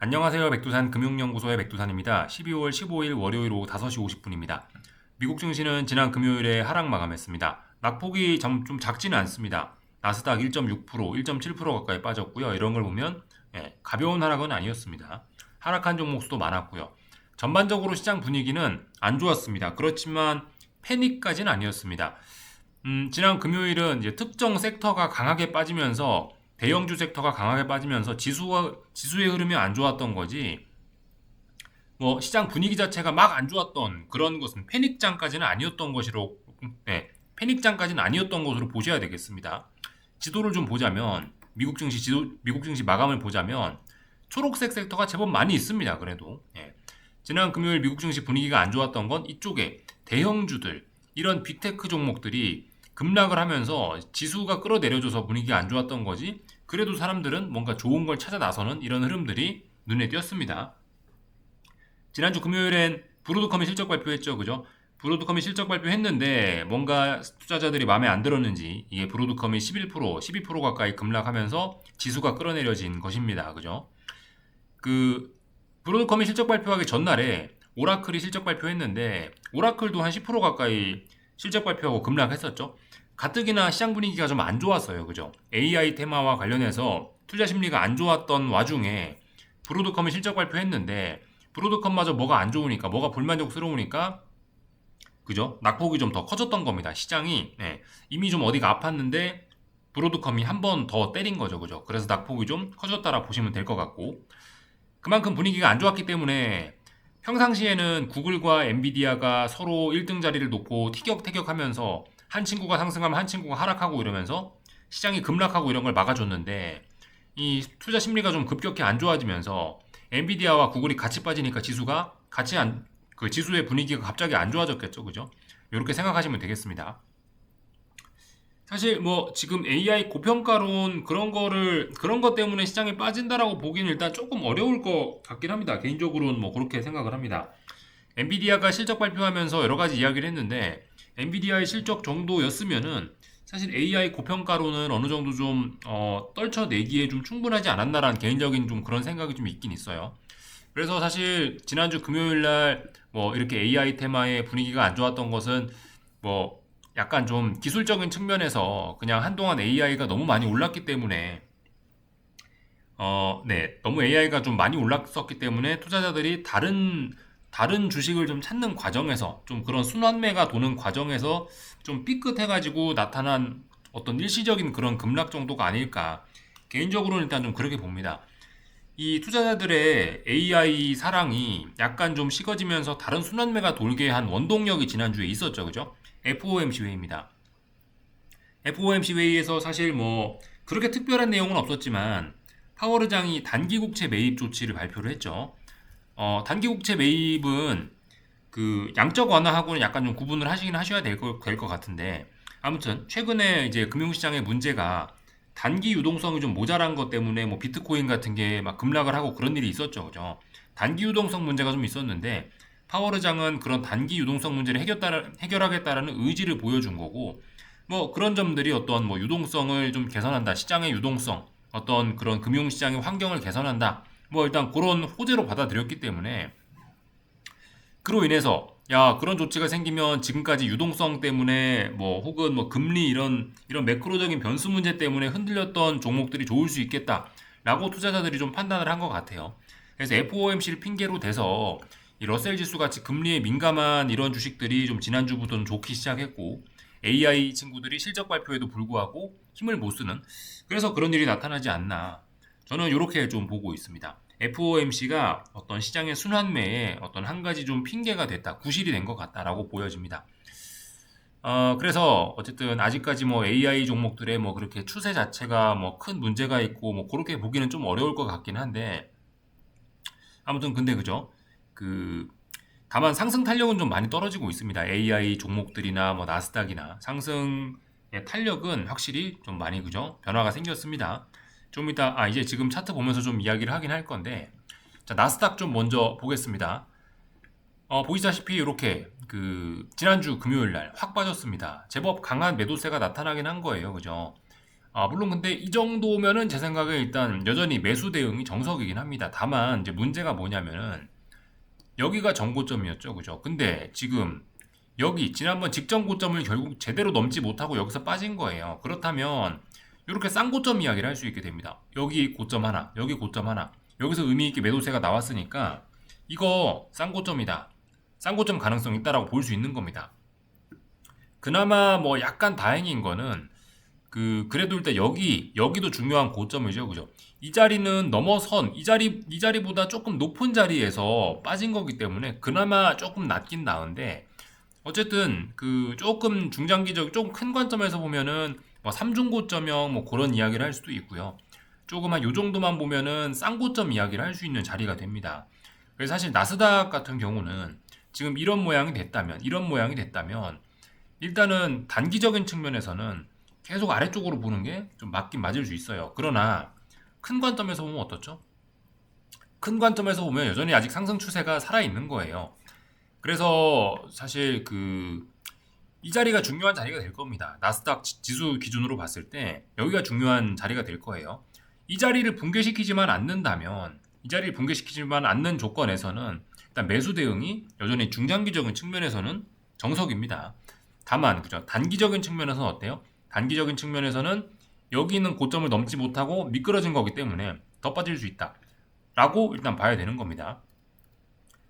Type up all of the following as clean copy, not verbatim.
안녕하세요. 백두산 금융연구소의 백두산입니다. 12월 15일 월요일 오후 5시 50분입니다. 미국 증시는 지난 금요일에 하락 마감했습니다. 낙폭이 좀 작지는 않습니다. 나스닥 1.6%, 1.7% 가까이 빠졌고요. 이런 걸 보면 가벼운 하락은 아니었습니다. 하락한 종목 수도 많았고요. 전반적으로 시장 분위기는 안 좋았습니다. 그렇지만 패닉까지는 아니었습니다. 지난 금요일은 이제 특정 섹터가 강하게 빠지면서 대형주 섹터가 강하게 빠지면서 지수의 흐름이 안 좋았던 거지. 뭐 시장 분위기 자체가 막 안 좋았던 그런 것은 패닉장까지는 아니었던 것으로 패닉장까지는 아니었던 것으로 보셔야 되겠습니다. 지도를 좀 보자면 미국 증시 마감을 보자면 초록색 섹터가 제법 많이 있습니다. 그래도 지난 금요일 미국 증시 분위기가 안 좋았던 건 이쪽에 대형주들 이런 빅테크 종목들이 급락을 하면서 지수가 끌어내려줘서 분위기가 안 좋았던 거지. 그래도 사람들은 뭔가 좋은 걸 찾아 나서는 이런 흐름들이 눈에 띄었습니다. 지난주 금요일엔 브로드컴이 실적 발표했죠. 그죠? 브로드컴이 실적 발표했는데 뭔가 투자자들이 마음에 안 들었는지 이게 브로드컴이 11%, 12% 가까이 급락하면서 지수가 끌어내려진 것입니다. 그죠? 브로드컴이 실적 발표하기 전날에 오라클이 실적 발표했는데 오라클도 한 10% 가까이 실적 발표하고 급락했었죠. 가뜩이나 시장 분위기가 좀 안 좋았어요. 그죠? AI 테마와 관련해서 투자 심리가 안 좋았던 와중에 브로드컴이 실적 발표했는데 브로드컴마저 뭐가 안 좋으니까 뭐가 불만족스러우니까 그죠? 낙폭이 좀 더 커졌던 겁니다. 시장이 이미 좀 어디가 아팠는데 브로드컴이 한 번 더 때린 거죠. 그죠? 그래서 낙폭이 좀 커졌다라 보시면 될 것 같고 그만큼 분위기가 안 좋았기 때문에 평상시에는 구글과 엔비디아가 서로 1등 자리를 놓고 티격태격하면서 한 친구가 상승하면 한 친구가 하락하고 이러면서 시장이 급락하고 이런 걸 막아줬는데 이 투자 심리가 좀 급격히 안 좋아지면서 엔비디아와 구글이 같이 빠지니까 지수가 그 지수의 분위기가 갑자기 안 좋아졌겠죠, 그죠? 이렇게 생각하시면 되겠습니다. 사실 뭐 지금 AI 고평가론 그런 것 때문에 시장에 빠진다라고 보기는 일단 조금 어려울 것 같긴 합니다. 개인적으로는 뭐 그렇게 생각을 합니다. 엔비디아가 실적 발표하면서 여러 가지 이야기를 했는데 엔비디아의 실적 정도였으면은 사실 AI 고평가로는 어느 정도 좀 떨쳐내기에 좀 충분하지 않았나라는 개인적인 좀 그런 생각이 좀 있긴 있어요. 그래서 사실 지난주 금요일 날 뭐 이렇게 AI 테마의 분위기가 안 좋았던 것은 뭐 약간 좀 기술적인 측면에서 그냥 한동안 AI가 너무 많이 올랐기 때문에 너무 AI가 좀 많이 올랐었기 때문에 투자자들이 다른 주식을 좀 찾는 과정에서 좀 그런 순환매가 도는 과정에서 좀 삐끗해가지고 나타난 어떤 일시적인 그런 급락 정도가 아닐까. 개인적으로는 일단 좀 그렇게 봅니다. 이 투자자들의 AI 사랑이 약간 좀 식어지면서 다른 순환매가 돌게 한 원동력이 지난주에 있었죠. 그죠? FOMC 회의입니다. FOMC 회의에서 사실 뭐 그렇게 특별한 내용은 없었지만 파월 의장이 단기 국채 매입 조치를 발표를 했죠. 단기 국채 매입은 그 양적 완화하고는 약간 좀 구분을 하시긴 하셔야 될 것 같은데 아무튼 최근에 이제 금융시장의 문제가 단기 유동성이 좀 모자란 것 때문에 뭐 비트코인 같은 게 막 급락을 하고 그런 일이 있었죠. 그죠? 단기 유동성 문제가 좀 있었는데 파월 의장은 그런 단기 유동성 문제를 해결하겠다라는 의지를 보여준 거고 뭐 그런 점들이 어떤 뭐 유동성을 좀 개선한다. 시장의 유동성, 어떤 그런 금융시장의 환경을 개선한다. 뭐 일단 그런 호재로 받아들였기 때문에 그로 인해서 야 그런 조치가 생기면 지금까지 유동성 때문에 뭐 혹은 뭐 금리 이런 매크로적인 변수 문제 때문에 흔들렸던 종목들이 좋을 수 있겠다라고 투자자들이 좀 판단을 한 것 같아요. 그래서 FOMC를 핑계로 대서 이 러셀 지수 같이 금리에 민감한 이런 주식들이 좀 지난주부터는 좋기 시작했고 AI 친구들이 실적 발표에도 불구하고 힘을 못 쓰는 그래서 그런 일이 나타나지 않나 저는 이렇게 좀 보고 있습니다. FOMC가 어떤 시장의 순환매에 어떤 한 가지 좀 핑계가 됐다, 구실이 된 것 같다라고 보여집니다. 그래서 어쨌든 아직까지 뭐 AI 종목들의 뭐 그렇게 추세 자체가 뭐 큰 문제가 있고 뭐 그렇게 보기는 좀 어려울 것 같긴 한데 아무튼 근데 그죠? 그 다만 상승 탄력은 좀 많이 떨어지고 있습니다. AI 종목들이나 뭐 나스닥이나 상승의 탄력은 확실히 좀 많이 그죠? 변화가 생겼습니다. 좀 이따 이제 지금 차트 보면서 좀 이야기를 하긴 할 건데 자 나스닥 좀 먼저 보겠습니다. 보시다시피 이렇게 지난주 금요일 날 확 빠졌습니다. 제법 강한 매도세가 나타나긴 한 거예요. 그죠? 물론 근데 이 정도면은 제 생각에 일단 여전히 매수 대응이 정석이긴 합니다. 다만 이제 문제가 뭐냐면은 여기가 정고점이었죠. 그죠? 근데 지금 여기 지난번 직전 고점을 결국 제대로 넘지 못하고 여기서 빠진 거예요. 그렇다면 이렇게 쌍고점 이야기를 할 수 있게 됩니다. 여기 고점 하나, 여기 고점 하나. 여기서 의미 있게 매도세가 나왔으니까 이거 쌍고점이다. 쌍고점 가능성이 있다라고 볼 수 있는 겁니다. 그나마 뭐 약간 다행인 거는 그래도 일단 여기도 중요한 고점이죠. 그죠? 이 자리는 넘어선 이 자리보다 조금 높은 자리에서 빠진 거기 때문에 그나마 조금 낫긴 나은데 어쨌든 조금 중장기적 조금 큰 관점에서 보면은 뭐 삼중고점형 뭐 그런 이야기를 할 수도 있고요. 조금 한 요 정도만 보면은 쌍고점 이야기를 할 수 있는 자리가 됩니다. 그래서 사실 나스닥 같은 경우는 지금 이런 모양이 됐다면 일단은 단기적인 측면에서는 계속 아래쪽으로 보는 게 좀 맞긴 맞을 수 있어요. 그러나 큰 관점에서 보면 어떻죠? 큰 관점에서 보면 여전히 아직 상승 추세가 살아있는 거예요. 그래서 사실 이 자리가 중요한 자리가 될 겁니다. 나스닥 지수 기준으로 봤을 때 여기가 중요한 자리가 될 거예요. 이 자리를 붕괴시키지만 않는 조건에서는 일단 매수 대응이 여전히 중장기적인 측면에서는 정석입니다. 다만 그죠? 단기적인 측면에서는 어때요? 단기적인 측면에서는 여기 있는 고점을 넘지 못하고 미끄러진 거기 때문에 더 빠질 수 있다. 라고 일단 봐야 되는 겁니다.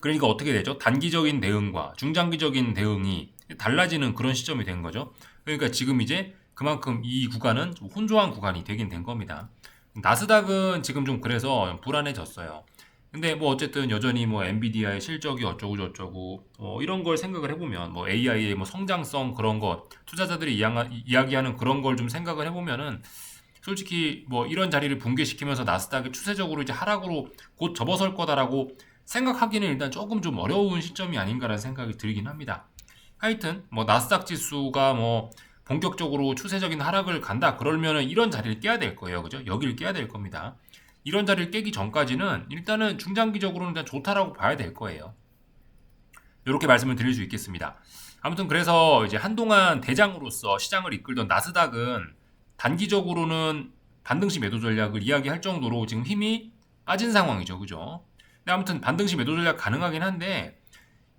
그러니까 어떻게 되죠? 단기적인 대응과 중장기적인 대응이 달라지는 그런 시점이 된 거죠. 그러니까 지금 이제 그만큼 이 구간은 좀 혼조한 구간이 되긴 된 겁니다. 나스닥은 지금 좀 그래서 불안해졌어요. 근데 뭐 어쨌든 여전히 뭐 엔비디아의 실적이 어쩌고 저쩌고 이런 걸 생각을 해보면 뭐 AI의 뭐 성장성 그런 거 투자자들이 이야기하는 그런 걸 좀 생각을 해보면은 솔직히 뭐 이런 자리를 붕괴시키면서 나스닥이 추세적으로 이제 하락으로 곧 접어설 거다라고 생각하기는 일단 조금 좀 어려운 시점이 아닌가라는 생각이 들긴 합니다. 하여튼 뭐 나스닥 지수가 뭐 본격적으로 추세적인 하락을 간다 그러면은 이런 자리를 깨야 될 거예요. 그죠? 여기를 깨야 될 겁니다. 이런 자리를 깨기 전까지는 일단은 중장기적으로는 일단 좋다라고 봐야 될 거예요. 이렇게 말씀을 드릴 수 있겠습니다. 아무튼 그래서 이제 한동안 대장으로서 시장을 이끌던 나스닥은 단기적으로는 반등시 매도 전략을 이야기할 정도로 지금 힘이 빠진 상황이죠. 그죠? 근데 아무튼 반등시 매도 전략 가능하긴 한데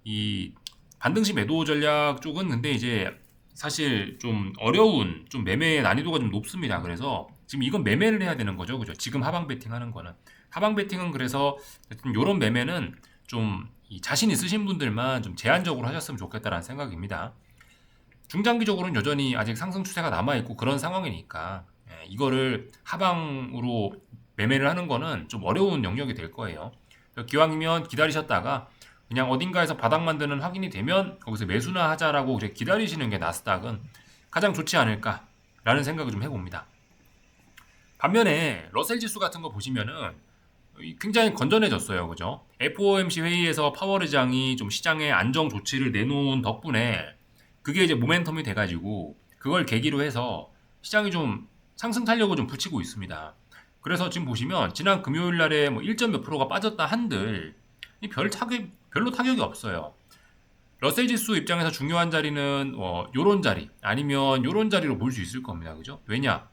이 반등시 매도 전략 쪽은 근데 이제 사실 좀 어려운 좀 매매의 난이도가 좀 높습니다. 그래서 지금 이건 매매를 해야 되는 거죠. 그죠? 지금 하방 베팅하는 거는 하방 베팅은 그래서 이런 매매는 좀 자신 있으신 분들만 좀 제한적으로 하셨으면 좋겠다라는 생각입니다. 중장기적으로는 여전히 아직 상승 추세가 남아있고 그런 상황이니까 이거를 하방으로 매매를 하는 거는 좀 어려운 영역이 될 거예요. 기왕이면 기다리셨다가 그냥 어딘가에서 바닥 만드는 확인이 되면 거기서 매수나 하자라고 기다리시는 게 나스닥은 가장 좋지 않을까라는 생각을 좀 해봅니다. 반면에 러셀 지수 같은 거 보시면은 굉장히 건전해졌어요. 그죠? FOMC 회의에서 파월 의장이 좀 시장에 안정 조치를 내놓은 덕분에 그게 이제 모멘텀이 돼가지고 그걸 계기로 해서 시장이 좀 상승 탄력을 좀 붙이고 있습니다. 그래서 지금 보시면 지난 금요일 날에 뭐 1점 몇 프로가 빠졌다 한들 별로 타격이 없어요. 러셀 지수 입장에서 중요한 자리는 요런 자리 아니면 요런 자리로 볼 수 있을 겁니다. 그죠? 왜냐?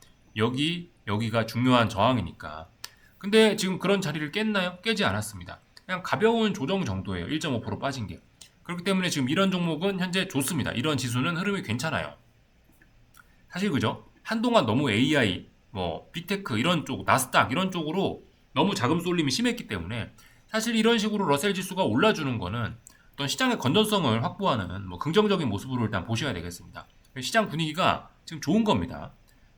여기가 중요한 저항이니까. 근데 지금 그런 자리를 깼나요? 깨지 않았습니다. 그냥 가벼운 조정 정도예요. 1.5% 빠진 게. 그렇기 때문에 지금 이런 종목은 현재 좋습니다. 이런 지수는 흐름이 괜찮아요. 사실 그죠? 한동안 너무 AI, 뭐 빅테크 이런 쪽, 나스닥 이런 쪽으로 너무 자금 쏠림이 심했기 때문에 사실 이런 식으로 러셀 지수가 올라주는 거는 어떤 시장의 건전성을 확보하는 뭐 긍정적인 모습으로 일단 보셔야 되겠습니다. 시장 분위기가 지금 좋은 겁니다.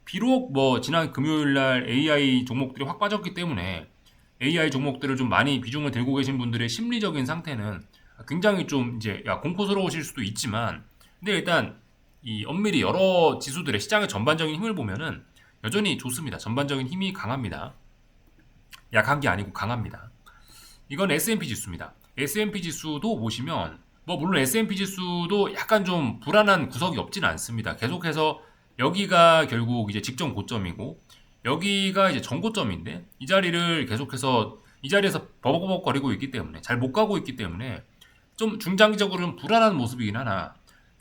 비록 뭐 지난 금요일 날 AI 종목들이 확 빠졌기 때문에 AI 종목들을 좀 많이 비중을 들고 계신 분들의 심리적인 상태는 굉장히 좀 이제 공포스러우실 수도 있지만 근데 일단 이 엄밀히 여러 지수들의 시장의 전반적인 힘을 보면은 여전히 좋습니다. 전반적인 힘이 강합니다. 약한 게 아니고 강합니다. 이건 S&P 지수입니다. S&P 지수도 보시면 뭐 물론 S&P 지수도 약간 좀 불안한 구석이 없지는 않습니다. 계속해서 여기가 결국 이제 직전 고점이고 여기가 이제 전고점인데 이 자리를 계속해서 이 자리에서 버벅버벅거리고 있기 때문에 잘 못 가고 있기 때문에 좀 중장기적으로는 불안한 모습이긴 하나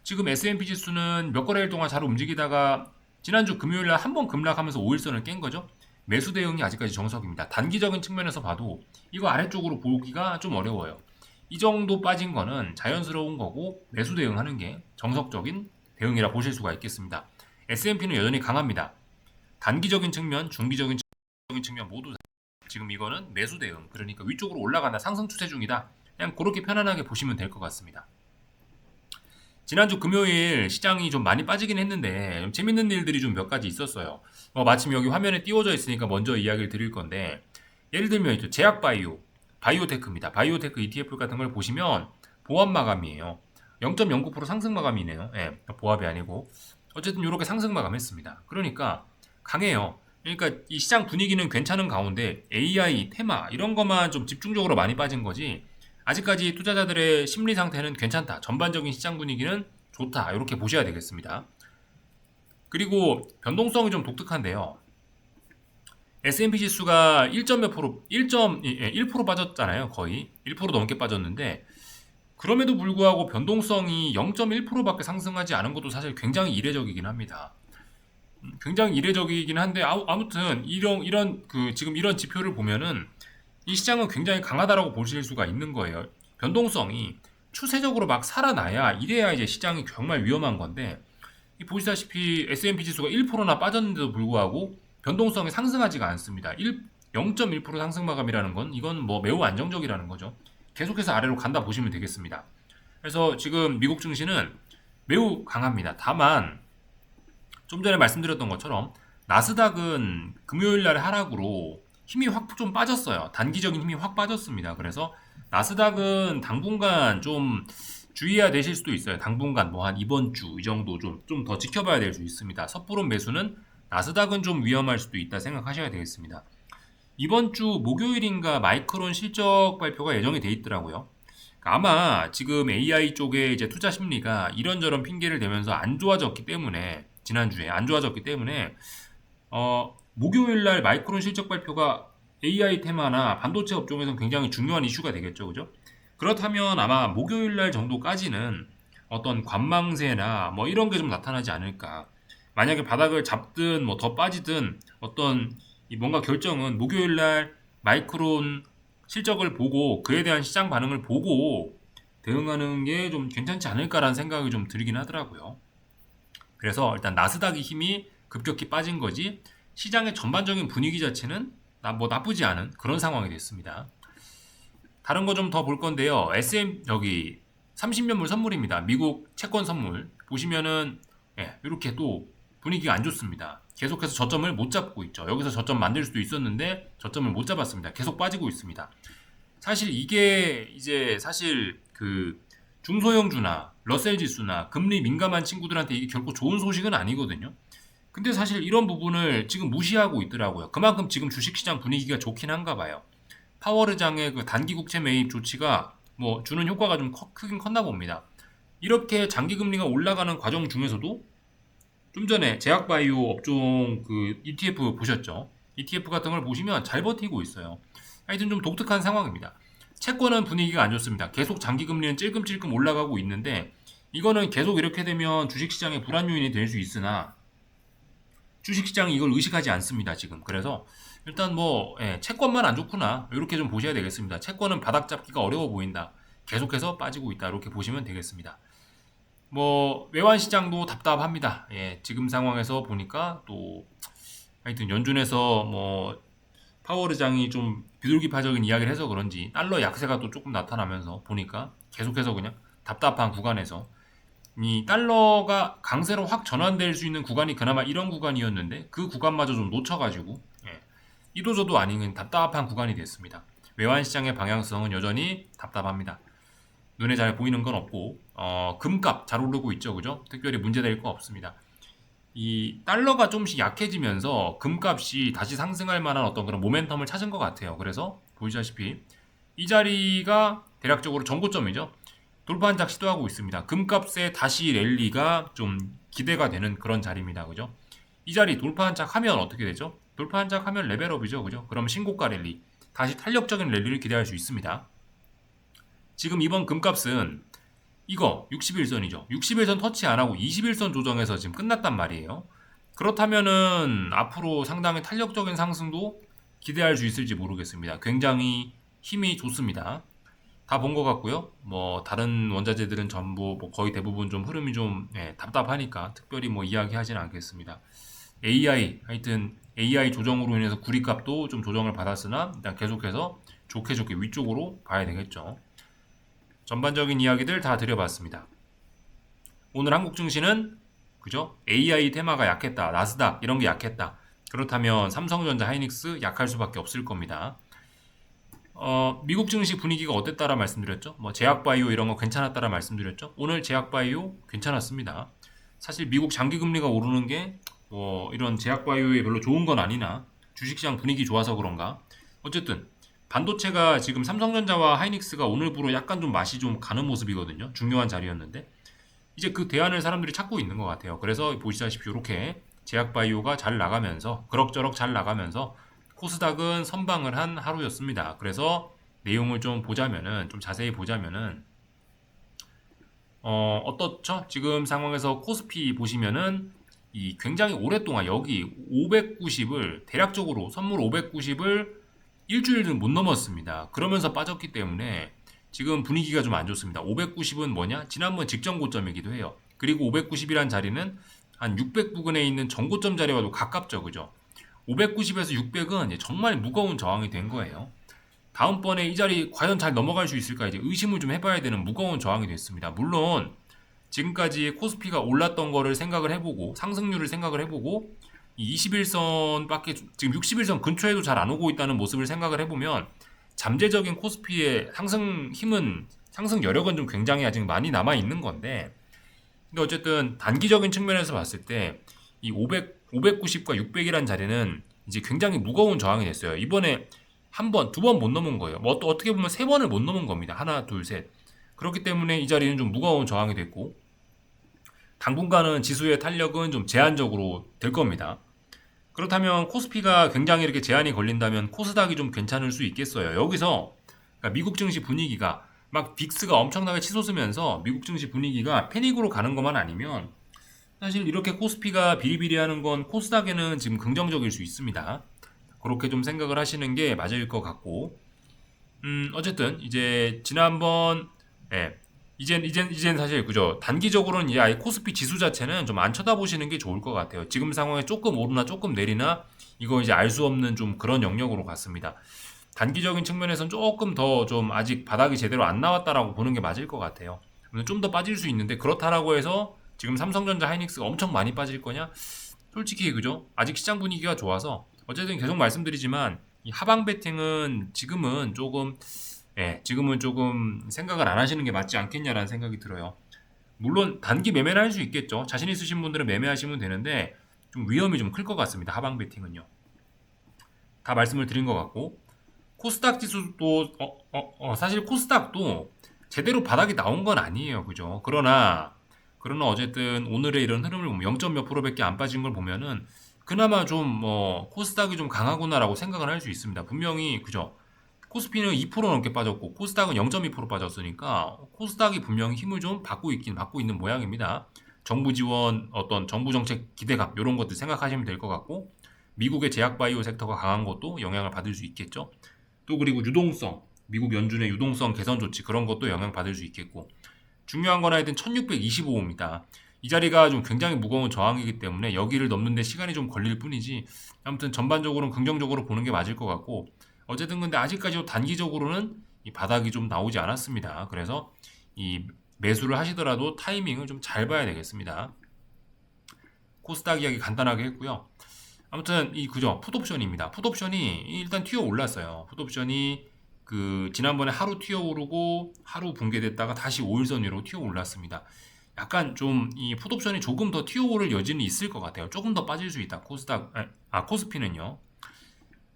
지금 S&P 지수는 몇 거래일 동안 잘 움직이다가 지난주 금요일 날 한 번 급락하면서 5일선을 깬 거죠. 매수 대응이 아직까지 정석입니다. 단기적인 측면에서 봐도 이거 아래쪽으로 보기가 좀 어려워요. 이 정도 빠진 거는 자연스러운 거고 매수 대응하는 게 정석적인 대응이라 보실 수가 있겠습니다. S&P는 여전히 강합니다. 단기적인 측면, 중기적인 측면 모두 지금 이거는 매수 대응, 그러니까 위쪽으로 올라간다, 상승 추세 중이다. 그냥 그렇게 편안하게 보시면 될 것 같습니다. 지난주 금요일 시장이 좀 많이 빠지긴 했는데 좀 재밌는 일들이 좀 몇 가지 있었어요. 마침 여기 화면에 띄워져 있으니까 먼저 이야기를 드릴 건데, 예를 들면 제약바이오, 바이오테크입니다. 바이오테크 ETF 같은 걸 보시면 보합 마감이에요. 0.09% 상승 마감이네요. 예, 보합이 아니고 어쨌든 이렇게 상승 마감했습니다. 그러니까 강해요. 그러니까 이 시장 분위기는 괜찮은 가운데 AI, 테마 이런 것만 좀 집중적으로 많이 빠진 거지, 아직까지 투자자들의 심리 상태는 괜찮다, 전반적인 시장 분위기는 좋다, 이렇게 보셔야 되겠습니다. 그리고 변동성이 좀 독특한데요. S&P 지수가 1점 몇 프로, 1.1% 빠졌잖아요. 거의 1% 넘게 빠졌는데, 그럼에도 불구하고 변동성이 0.1%밖에 상승하지 않은 것도 사실 굉장히 이례적이긴 합니다. 굉장히 이례적이긴 한데, 아무튼 지금 이런 지표를 보면은 이 시장은 굉장히 강하다라고 보실 수가 있는 거예요. 변동성이 추세적으로 막 살아나야, 이래야 이제 시장이 정말 위험한 건데, 보시다시피 S&P 지수가 1%나 빠졌는데도 불구하고 변동성이 상승하지가 않습니다. 0.1% 상승 마감이라는 건 이건 뭐 매우 안정적이라는 거죠. 계속해서 아래로 간다 보시면 되겠습니다. 그래서 지금 미국 증시는 매우 강합니다. 다만 좀 전에 말씀드렸던 것처럼 나스닥은 금요일 날 하락으로 힘이 확 좀 빠졌어요. 단기적인 힘이 확 빠졌습니다. 그래서 나스닥은 당분간 좀 주의해야 되실 수도 있어요. 당분간 뭐 한 이번 주 이 정도 좀 더 지켜봐야 될 수 있습니다. 섣부른 매수는 나스닥은 좀 위험할 수도 있다 생각하셔야 되겠습니다. 이번 주 목요일인가 마이크론 실적 발표가 예정이 돼 있더라고요. 아마 지금 AI 쪽에 이제 투자 심리가 이런저런 핑계를 대면서 안 좋아졌기 때문에, 지난주에 안 좋아졌기 때문에 목요일 날 마이크론 실적 발표가 AI 테마나 반도체 업종에서는 굉장히 중요한 이슈가 되겠죠. 그죠? 그렇다면 아마 목요일 날 정도까지는 어떤 관망세나 뭐 이런 게 좀 나타나지 않을까. 만약에 바닥을 잡든 뭐 더 빠지든 어떤 뭔가 결정은 목요일 날 마이크론 실적을 보고 그에 대한 시장 반응을 보고 대응하는 게 좀 괜찮지 않을까라는 생각이 좀 들긴 하더라고요. 그래서 일단 나스닥의 힘이 급격히 빠진 거지, 시장의 전반적인 분위기 자체는 뭐 나쁘지 않은 그런 상황이 됐습니다. 다른 거 좀 더 볼 건데요. 여기 30년물 선물입니다. 미국 채권 선물 보시면은 이렇게 또 분위기가 안 좋습니다. 계속해서 저점을 못 잡고 있죠. 여기서 저점 만들 수도 있었는데 저점을 못 잡았습니다. 계속 빠지고 있습니다. 사실 이게 이제 사실 그 중소형주나 러셀 지수나 금리 민감한 친구들한테 이게 결코 좋은 소식은 아니거든요. 근데 사실 이런 부분을 지금 무시하고 있더라고요. 그만큼 지금 주식시장 분위기가 좋긴 한가 봐요. 파월의장의 그 단기 국채 매입 조치가 뭐 주는 효과가 좀 크긴 컸나 봅니다. 이렇게 장기 금리가 올라가는 과정 중에서도 좀 전에 제약바이오 업종 그 ETF 보셨죠? ETF 같은 걸 보시면 잘 버티고 있어요. 하여튼 좀 독특한 상황입니다. 채권은 분위기가 안 좋습니다. 계속 장기 금리는 찔끔찔끔 올라가고 있는데, 이거는 계속 이렇게 되면 주식시장의 불안 요인이 될 수 있으나 주식시장이 이걸 의식하지 않습니다, 지금. 그래서 일단 채권만 안 좋구나, 이렇게 좀 보셔야 되겠습니다. 채권은 바닥 잡기가 어려워 보인다, 계속해서 빠지고 있다, 이렇게 보시면 되겠습니다. 외환 시장도 답답합니다. 지금 상황에서 보니까 또 하여튼 연준에서 파월 의장이 좀 비둘기파적인 이야기를 해서 그런지 달러 약세가 또 조금 나타나면서 보니까 계속해서 그냥 답답한 구간에서 이 달러가 강세로 확 전환될 수 있는 구간이 그나마 이런 구간이었는데 그 구간마저 좀 놓쳐가지고 이도저도 아닌 답답한 구간이 됐습니다. 외환 시장의 방향성은 여전히 답답합니다. 눈에 잘 보이는 건 없고 금값 잘 오르고 있죠, 그죠? 특별히 문제될 거 없습니다. 이 달러가 조금씩 약해지면서 금값이 다시 상승할 만한 어떤 그런 모멘텀을 찾은 것 같아요. 그래서 보시다시피 이 자리가 대략적으로 전고점이죠. 돌파 한작 시도하고 있습니다. 금값의 다시 랠리가 좀 기대가 되는 그런 자리입니다. 그죠? 이 자리 돌파 한작 하면 어떻게 되죠? 돌파 한작 하면 레벨업이죠. 그죠? 그럼 신고가 랠리, 다시 탄력적인 랠리를 기대할 수 있습니다. 지금 이번 금값은 이거 61선이죠. 61선 터치 안 하고 21선 조정해서 지금 끝났단 말이에요. 그렇다면은 앞으로 상당히 탄력적인 상승도 기대할 수 있을지 모르겠습니다. 굉장히 힘이 좋습니다. 다 본 것 같고요. 뭐 다른 원자재들은 전부 뭐 거의 대부분 좀 흐름이 좀 답답하니까 특별히 뭐 이야기하지는 않겠습니다. AI 하여튼 AI 조정으로 인해서 구리값도 좀 조정을 받았으나 일단 계속해서 좋게 좋게 위쪽으로 봐야 되겠죠. 전반적인 이야기들 다 드려봤습니다. 오늘 한국 증시는 그죠? AI 테마가 약했다. 나스닥 이런 게 약했다. 그렇다면 삼성전자, 하이닉스 약할 수밖에 없을 겁니다. 미국 증시 분위기가 어땠다라 말씀드렸죠. 뭐 제약바이오 이런 거 괜찮았다라 말씀드렸죠. 오늘 제약바이오 괜찮았습니다. 사실 미국 장기 금리가 오르는 게 뭐 이런 제약바이오에 별로 좋은 건 아니나 주식시장 분위기 좋아서 그런가. 어쨌든 반도체가 지금 삼성전자와 하이닉스가 오늘부로 약간 좀 맛이 좀 가는 모습이거든요. 중요한 자리였는데 이제 그 대안을 사람들이 찾고 있는 것 같아요. 그래서 보시다시피 이렇게 제약바이오가 잘 나가면서 그럭저럭 잘 나가면서 코스닥은 선방을 한 하루였습니다. 그래서 내용을 좀 보자면은 좀 자세히 보자면은 어떻죠? 지금 상황에서 코스피 보시면은 이 굉장히 오랫동안 여기 590을 대략적으로 선물 590을 일주일은 못 넘었습니다. 그러면서 빠졌기 때문에 지금 분위기가 좀 안 좋습니다. 590은 뭐냐? 지난번 직전 고점이기도 해요. 그리고 590이란 자리는 한 600 부근에 있는 전고점 자리와도 가깝죠. 그죠? 590에서 600은 정말 무거운 저항이 된 거예요. 다음번에 이 자리 과연 잘 넘어갈 수 있을까 이제 의심을 좀 해봐야 되는 무거운 저항이 됐습니다. 물론 지금까지 코스피가 올랐던 거를 생각을 해보고 상승률을 생각을 해보고 이 21선밖에 지금 61선 근처에도 잘 안 오고 있다는 모습을 생각을 해보면 잠재적인 코스피의 상승 힘은 상승 여력은 좀 굉장히 아직 많이 남아 있는 건데 근데 어쨌든 단기적인 측면에서 봤을 때 이 590과 600이란 자리는 이제 굉장히 무거운 저항이 됐어요. 이번에 한 번, 두 번 못 넘은 거예요. 뭐 어떻게 보면 세 번을 못 넘은 겁니다. 하나, 둘, 셋. 그렇기 때문에 이 자리는 좀 무거운 저항이 됐고 당분간은 지수의 탄력은 좀 제한적으로 될 겁니다. 그렇다면 코스피가 굉장히 이렇게 제한이 걸린다면 코스닥이 좀 괜찮을 수 있겠어요. 여기서 그러니까 미국 증시 분위기가 막 빅스가 엄청나게 치솟으면서 미국 증시 분위기가 패닉으로 가는 것만 아니면 사실 이렇게 코스피가 비리비리하는 건 코스닥에는 지금 긍정적일 수 있습니다. 그렇게 좀 생각을 하시는 게 맞을 것 같고 어쨌든 이제 지난번 이젠 사실 그죠 단기적으로는 이제 아예 코스피 지수 자체는 좀 안 쳐다보시는 게 좋을 것 같아요. 지금 상황에 조금 오르나 조금 내리나 이거 이제 알 수 없는 좀 그런 영역으로 갔습니다. 단기적인 측면에서는 조금 더 좀 아직 바닥이 제대로 안 나왔다라고 보는 게 맞을 것 같아요. 좀 더 빠질 수 있는데 그렇다라고 해서 지금 삼성전자 하이닉스가 엄청 많이 빠질 거냐? 솔직히 그죠? 아직 시장 분위기가 좋아서 어쨌든 계속 말씀드리지만 이 하방 베팅은 지금은 조금 생각을 안 하시는 게 맞지 않겠냐라는 생각이 들어요. 물론 단기 매매를 할 수 있겠죠. 자신 있으신 분들은 매매하시면 되는데 좀 위험이 좀 클 것 같습니다. 하방 베팅은요. 다 말씀을 드린 것 같고 코스닥 지수도 사실 코스닥도 제대로 바닥이 나온 건 아니에요. 그죠? 그러나 어쨌든 오늘의 이런 흐름을 보면 0. 몇 프로밖에 안 빠진 걸 보면은 그나마 좀 뭐 코스닥이 좀 강하구나라고 생각을 할 수 있습니다. 분명히 그죠? 코스피는 2% 넘게 빠졌고 코스닥은 0.2% 빠졌으니까 코스닥이 분명히 힘을 좀 받고 있는 모양입니다. 정부 지원, 어떤 정부 정책 기대감 이런 것들 생각하시면 될 것 같고 미국의 제약바이오 섹터가 강한 것도 영향을 받을 수 있겠죠. 또 그리고 유동성, 미국 연준의 유동성 개선 조치 그런 것도 영향 받을 수 있겠고 중요한 건 하여튼 1625입니다. 이 자리가 좀 굉장히 무거운 저항이기 때문에 여기를 넘는 데 시간이 좀 걸릴 뿐이지 아무튼 전반적으로는 긍정적으로 보는 게 맞을 것 같고 어쨌든 근데 아직까지도 단기적으로는 이 바닥이 좀 나오지 않았습니다. 그래서 이 매수를 하시더라도 타이밍을 좀 잘 봐야 되겠습니다. 코스닥 이야기 간단하게 했고요. 아무튼 이 그죠 풋옵션입니다. 풋옵션이 일단 튀어 올랐어요. 풋옵션이 그 지난번에 하루 튀어 오르고 하루 붕괴됐다가 다시 5일선 위로 튀어 올랐습니다. 약간 좀 이 풋옵션이 조금 더 튀어 오를 여지는 있을 것 같아요. 조금 더 빠질 수 있다. 코스피는요.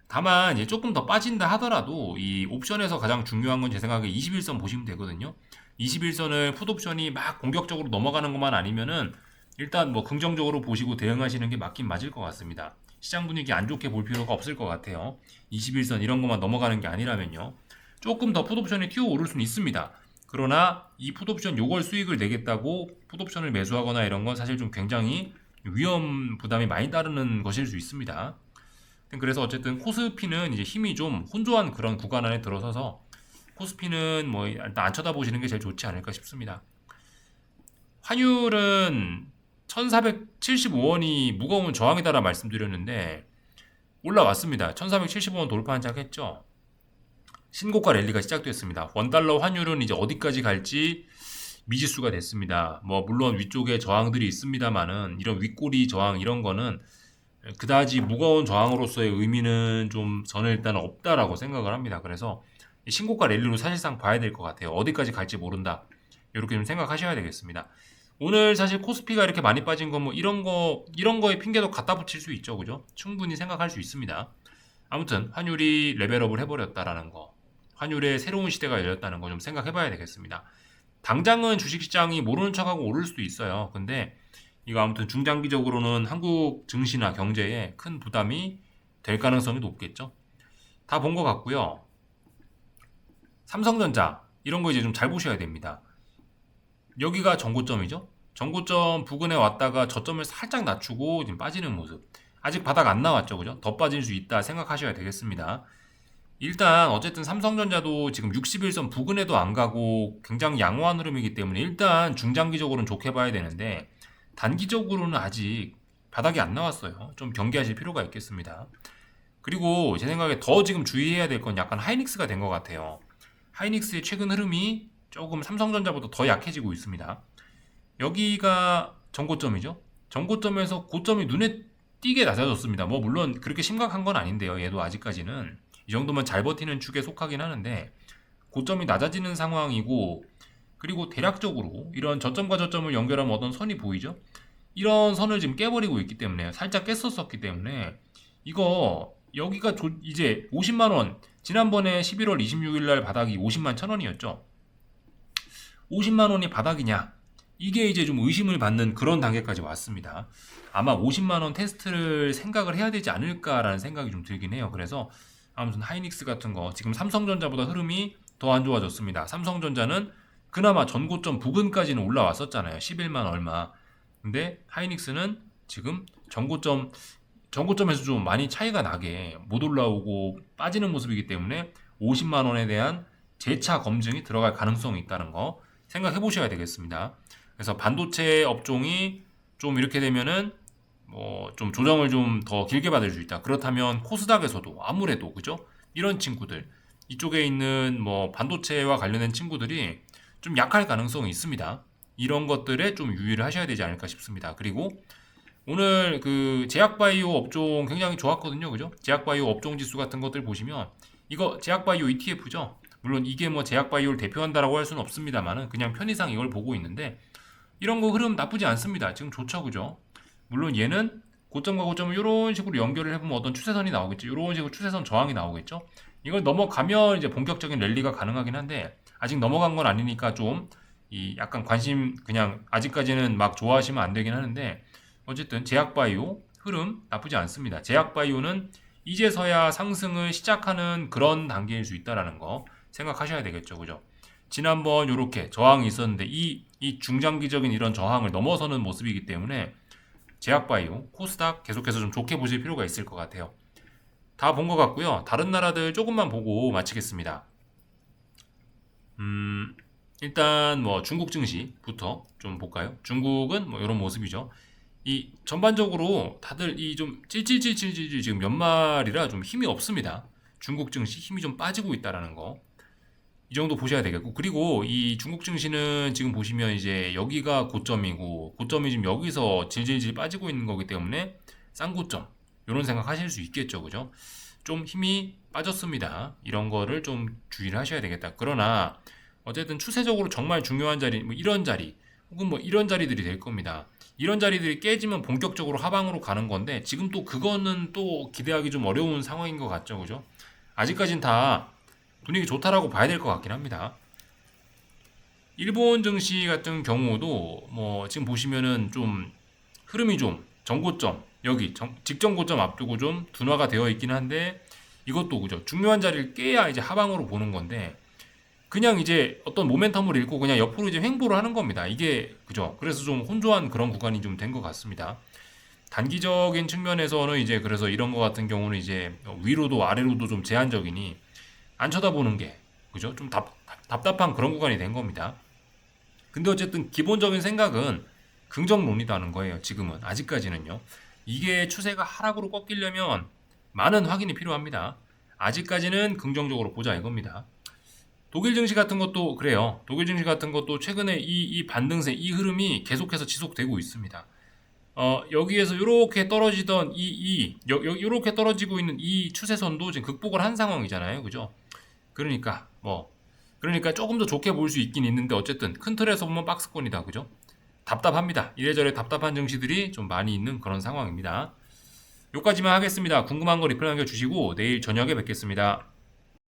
다만 이제 조금 더 빠진다 하더라도 이 옵션에서 가장 중요한 건 제 생각에 21선 보시면 되거든요. 21선을 풋옵션이 막 공격적으로 넘어가는 것만 아니면은 일단 뭐 긍정적으로 보시고 대응하시는 게 맞긴 맞을 것 같습니다. 시장 분위기 안 좋게 볼 필요가 없을 것 같아요. 21선 이런 것만 넘어가는 게 아니라면요. 조금 더 풋옵션이 튀어 오를 수는 있습니다. 그러나 이 풋옵션 요걸 수익을 내겠다고 풋옵션을 매수하거나 이런 건 사실 좀 굉장히 위험 부담이 많이 따르는 것일 수 있습니다. 그래서 어쨌든 코스피는 이제 힘이 좀 혼조한 그런 구간 안에 들어서서 코스피는 뭐 일단 안 쳐다보시는 게 제일 좋지 않을까 싶습니다. 환율은 1475원이 무거운 저항이다라 말씀드렸는데 올라왔습니다. 1475원 돌파 한작했죠. 신고가 랠리가 시작됐습니다. 원달러 환율은 이제 어디까지 갈지 미지수가 됐습니다. 뭐 물론 위쪽에 저항들이 있습니다만은 이런 윗꼬리 저항 이런 거는 그다지 무거운 저항으로서의 의미는 좀 저는 일단 없다라고 생각을 합니다. 그래서 신고가 랠리로 사실상 봐야 될 것 같아요. 어디까지 갈지 모른다. 이렇게 좀 생각하셔야 되겠습니다. 오늘 사실 코스피가 이렇게 많이 빠진 건 뭐 이런 거에 핑계도 갖다 붙일 수 있죠. 그죠? 충분히 생각할 수 있습니다. 아무튼 환율이 레벨업을 해버렸다라는 거, 환율의 새로운 시대가 열렸다는 거 좀 생각해 봐야 되겠습니다. 당장은 주식시장이 모르는 척하고 오를 수도 있어요. 근데 이거 아무튼 중장기적으로는 한국 증시나 경제에 큰 부담이 될 가능성이 높겠죠. 다 본 것 같고요. 삼성전자 이런 거 이제 좀 잘 보셔야 됩니다. 여기가 전고점이죠. 전고점 부근에 왔다가 저점을 살짝 낮추고 지금 빠지는 모습. 아직 바닥 안 나왔죠, 그죠? 더 빠질 수 있다 생각하셔야 되겠습니다. 일단 어쨌든 삼성전자도 지금 61선 부근에도 안 가고 굉장히 양호한 흐름이기 때문에 일단 중장기적으로는 좋게 봐야 되는데 단기적으로는 아직 바닥이 안 나왔어요. 좀 경계하실 필요가 있겠습니다. 그리고 제 생각에 더 지금 주의해야 될 건 약간 하이닉스가 된 것 같아요. 하이닉스의 최근 흐름이 조금 삼성전자보다 더 약해지고 있습니다. 여기가 전고점이죠. 전고점에서 고점이 눈에 띄게 낮아졌습니다. 뭐 물론 그렇게 심각한 건 아닌데요. 얘도 아직까지는 이 정도면 잘 버티는 축에 속하긴 하는데 고점이 낮아지는 상황이고 그리고 대략적으로 이런 저점과 저점을 연결하면 어떤 선이 보이죠? 이런 선을 지금 깨버리고 있기 때문에 살짝 깼었기 때문에 이거 여기가 이제 50만 원 지난번에 11월 26일 날 바닥이 50만 1,000원이었죠. 50만 원이 바닥이냐? 이게 이제 좀 의심을 받는 그런 단계까지 왔습니다. 아마 50만 원 테스트를 생각을 해야 되지 않을까라는 생각이 좀 들긴 해요. 그래서 아무튼 하이닉스 같은 거 지금 삼성전자보다 흐름이 더 안 좋아졌습니다. 삼성전자는 그나마 전고점 부근까지는 올라왔었잖아요. 11만 얼마. 근데 하이닉스는 지금 전고점에서 좀 많이 차이가 나게 못 올라오고 빠지는 모습이기 때문에 50만 원에 대한 재차 검증이 들어갈 가능성이 있다는 거 생각해 보셔야 되겠습니다. 그래서 반도체 업종이 좀 이렇게 되면은 뭐 좀 조정을 좀 더 길게 받을 수 있다. 그렇다면 코스닥에서도 아무래도 그죠? 이런 친구들 이쪽에 있는 뭐 반도체와 관련된 친구들이 좀 약할 가능성이 있습니다. 이런 것들에 좀 유의를 하셔야 되지 않을까 싶습니다. 그리고 오늘 그 제약바이오 업종 굉장히 좋았거든요. 그죠? 제약바이오 업종 지수 같은 것들 보시면 이거 제약바이오 ETF죠. 물론 이게 뭐 제약바이오를 대표한다라고 할 수는 없습니다만은 그냥 편의상 이걸 보고 있는데 이런 거 흐름 나쁘지 않습니다. 지금 좋죠. 그죠? 물론 얘는 고점과 고점을 이런 식으로 연결을 해보면 어떤 추세선이 나오겠죠. 이런 식으로 추세선 저항이 나오겠죠. 이걸 넘어가면 이제 본격적인 랠리가 가능하긴 한데 아직 넘어간 건 아니니까 좀 이 약간 관심 그냥 아직까지는 막 좋아하시면 안 되긴 하는데 어쨌든 제약바이오 흐름 나쁘지 않습니다. 제약바이오는 이제서야 상승을 시작하는 그런 단계일 수 있다라는 거 생각하셔야 되겠죠. 그죠? 지난번 이렇게 저항이 있었는데 이 중장기적인 이런 저항을 넘어서는 모습이기 때문에 제약바이오, 코스닥 계속해서 좀 좋게 보실 필요가 있을 것 같아요. 다 본 것 같고요. 다른 나라들 조금만 보고 마치겠습니다. 일단 뭐 중국 증시부터 좀 볼까요? 중국은 뭐 이런 모습이죠. 이 전반적으로 다들 이 좀 찔찔찔찔찔 지금 연말이라 좀 힘이 없습니다. 중국 증시 힘이 좀 빠지고 있다라는 거. 이 정도 보셔야 되겠고 그리고 이 중국 증시는 지금 보시면 이제 여기가 고점이고 고점이 지금 여기서 질질질 빠지고 있는 거기 때문에 쌍고점 이런 생각 하실 수 있겠죠. 그죠? 좀 힘이 빠졌습니다. 이런 거를 좀 주의를 하셔야 되겠다. 그러나 어쨌든 추세적으로 정말 중요한 자리 뭐 이런 자리 혹은 뭐 이런 자리들이 될 겁니다. 이런 자리들이 깨지면 본격적으로 하방으로 가는 건데 지금 또 그거는 또 기대하기 좀 어려운 상황인 것 같죠. 그죠? 아직까진 다 분위기 좋다라고 봐야 될 것 같긴 합니다. 일본 증시 같은 경우도 뭐 지금 보시면은 좀 흐름이 좀 전고점 여기 직전 고점 앞두고 좀 둔화가 되어 있긴 한데 이것도 그죠 중요한 자리를 깨야 이제 하방으로 보는 건데 그냥 이제 어떤 모멘텀을 잃고 그냥 옆으로 이제 횡보를 하는 겁니다. 이게 그죠 그래서 좀 혼조한 그런 구간이 좀 된 것 같습니다. 단기적인 측면에서는 이제 그래서 이런 거 같은 경우는 이제 위로도 아래로도 좀 제한적이니 안 쳐다보는 게 그죠? 좀 답답한 그런 구간이 된 겁니다. 근데 어쨌든 기본적인 생각은 긍정론이라는 거예요. 지금은 아직까지는요. 이게 추세가 하락으로 꺾이려면 많은 확인이 필요합니다. 아직까지는 긍정적으로 보자 이겁니다. 독일 증시 같은 것도 그래요. 독일 증시 같은 것도 최근에 이 반등세, 이 흐름이 계속해서 지속되고 있습니다. 여기에서 이렇게 떨어지던 이렇게 떨어지고 있는 이 추세선도 지금 극복을 한 상황이잖아요. 그죠? 그러니까 그러니까 조금 더 좋게 볼 수 있긴 있는데 어쨌든 큰 틀에서 보면 박스권이다. 그죠? 답답합니다. 이래저래 답답한 증시들이 좀 많이 있는 그런 상황입니다. 여기까지만 하겠습니다. 궁금한 거 리플 남겨주시고 내일 저녁에 뵙겠습니다.